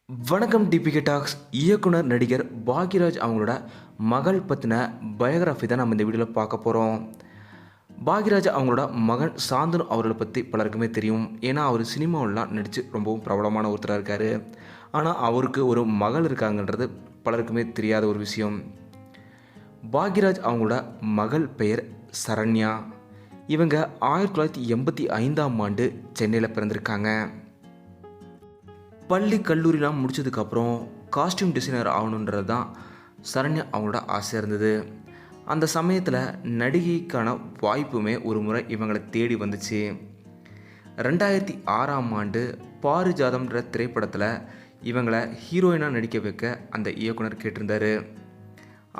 வணக்கம் DPK tax. இயக்குனர் நடிகர் பாக்யராஜ் அவங்களோட மகள் பற்றின பயோகிராஃபி தான் நம்ம இந்த வீடியோவில் பார்க்க போகிறோம். பாக்யராஜ் அவங்களோட மகன் சாந்தனு அவர்களை பற்றி பலருக்குமே தெரியும். ஏன்னா அவர் சினிமாவிலாம் நடித்து ரொம்பவும் பிரபலமான ஒருத்தராக இருக்கார். ஆனால் அவருக்கு ஒரு மகள் இருக்காங்கன்றது பலருக்குமே தெரியாத ஒரு விஷயம். பாக்யராஜ் அவங்களோட மகள் பெயர் சரண்யா. இவங்க 1985ஆம் ஆண்டு சென்னையில் பிறந்திருக்காங்க. பள்ளி கல்லூரிலாம் முடித்ததுக்கப்புறம் காஸ்டியூம் டிசைனர் ஆகணுன்றது தான் சரண்யா அவங்களோட ஆசை இருந்தது. அந்த சமயத்தில் நடிகைக்கான வாய்ப்புமே ஒரு முறை இவங்களை தேடி வந்துச்சு. 2006ஆம் ஆண்டு பாரிஜாதம்ன்ற திரைப்படத்தில் இவங்களை ஹீரோயினாக நடிக்க வைக்க அந்த இயக்குனர் கேட்டிருந்தார்.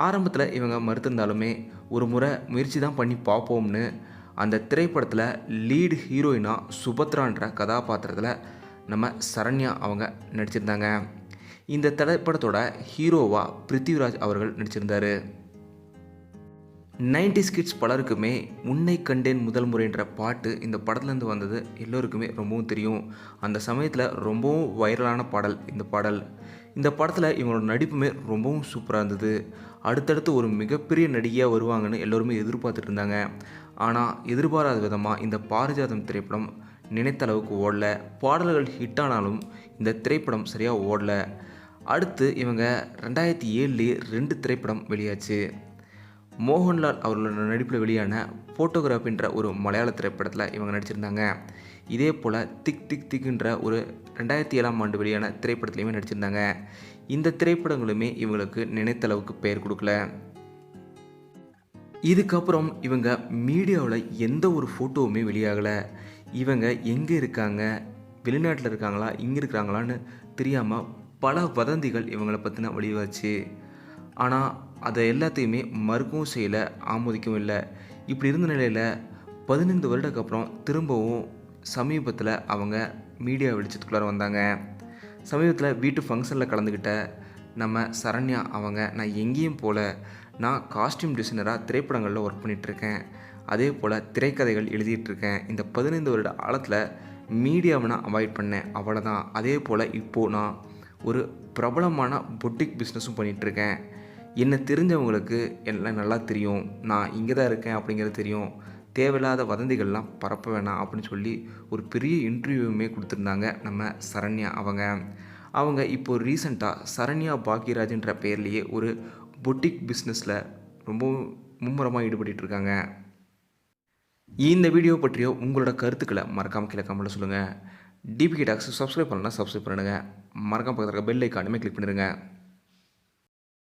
ஆரம்பத்தில் இவங்க மறுத்திருந்தாலுமே ஒரு முறை முயற்சி தான் பண்ணி பார்ப்போம்னு அந்த திரைப்படத்தில் லீடு ஹீரோயினாக சுபத்ரான்ற கதாபாத்திரத்தில் நம்ம சரண்யா அவங்க நடிச்சிருந்தாங்க. இந்த திரைப்படத்தோட ஹீரோவாக பிருத்திவிராஜ் அவர்கள் நடிச்சிருந்தார். 90s கிட்ஸ் பலருக்குமே உன்னை கண்டேன் முதல் முறைன்ற பாட்டு இந்த படத்துலேருந்து வந்தது எல்லோருக்குமே ரொம்பவும் தெரியும். அந்த சமயத்தில் ரொம்பவும் வைரலான பாடல் இந்த பாடல். இந்த படத்தில் இவங்களோட நடிப்புமே ரொம்பவும் சூப்பராக இருந்தது. அடுத்தடுத்து ஒரு மிகப்பெரிய நடிகையாக வருவாங்கன்னு எல்லோருமே எதிர்பார்த்துட்டு இருந்தாங்க. ஆனால் எதிர்பாராத விதமாக இந்த பாரிஜாதம் திரைப்படம் நினைத்த அளவுக்கு ஓடல. பாடல்கள் ஹிட்டானாலும் இந்த திரைப்படம் சரியாக ஓடல. அடுத்து இவங்க 2007 2 திரைப்படம் வெளியாச்சு. மோகன்லால் அவர்களோட நடிப்பில் வெளியான ஃபோட்டோகிராஃபின்ற ஒரு மலையாள திரைப்படத்தில் இவங்க நடிச்சிருந்தாங்க. இதே போல் திக் திக் திக்ன்ற ஒரு 2007ஆம் ஆண்டு வெளியான திரைப்படத்துலையுமே நடிச்சிருந்தாங்க. இந்த திரைப்படங்களுமே இவங்களுக்கு நினைத்த அளவுக்கு பெயர் கொடுக்கல. இதுக்கப்புறம் இவங்க மீடியாவில் எந்த ஒரு ஃபோட்டோவுமே வெளியாகலை. இவங்க எங்கே இருக்காங்க, வெளிநாட்டில் இருக்காங்களா, இங்கே இருக்கிறாங்களான்னு தெரியாமல் பல வதந்திகள் இவங்களை பற்றின வெளியாச்சு. ஆனால் அதை எல்லாத்தையுமே மறுக்கவும் செய்யலை, ஆமோதிக்கவும் இல்லை. இப்படி இருந்த நிலையில் 15 வருடத்துக்கு அப்புறம் திரும்பவும் சமீபத்தில் அவங்க மீடியா வெளிச்சத்துக்குள்ளார வந்தாங்க. சமீபத்தில் வீட்டு ஃபங்க்ஷனில் கலந்துக்கிட்ட நம்ம சரண்யா அவங்க, நான் எங்கேயும் போல, நான் காஸ்டியூம் டிசைனராக திரைப்படங்களில் ஒர்க் பண்ணிகிட்ருக்கேன், அதே போல் திரைக்கதைகள் எழுதிட்டுருக்கேன். இந்த 15 வருட காலத்தில் மீடியாவை நான் அவாய்ட் பண்ணேன், அவ்வளோதான். அதே போல் இப்போது நான் ஒரு பிரபலமான பொட்டிக் பிஸ்னஸும் பண்ணிகிட்ருக்கேன். என்னை தெரிஞ்சவங்களுக்கு எல்லாம் நல்லா தெரியும், நான் இங்கே தான் இருக்கேன் அப்படிங்கிறது தெரியும். தேவையில்லாத வதந்திகள்லாம் பரப்ப வேணாம் அப்படின்னு சொல்லி ஒரு பெரிய இன்டர்வியூவுமே கொடுத்துருந்தாங்க நம்ம சரண்யா அவங்க இப்போ ரீசெண்டாக சரண்யா பாக்யராஜ்ன்ற பெயர்லேயே ஒரு பொட்டிக் பிஸ்னஸில் ரொம்பவும் மும்முரமாக ஈடுபட்டுருக்காங்க. இந்த வீடியோ பற்றிய உங்களோட கருத்துக்களை மறக்காமல் கீழே கமெண்ட்டில் சொல்லுங்கள். டிபிகே டாக்ஸ் சப்ஸ்கிரைப் பண்ணலாம், சப்ஸ்கிரைப் பண்ணுங்கள். மறக்காம பக்கத்தில் இருக்க பெல் ஐக்கானுமே கிளிக் பண்ணிடுங்க.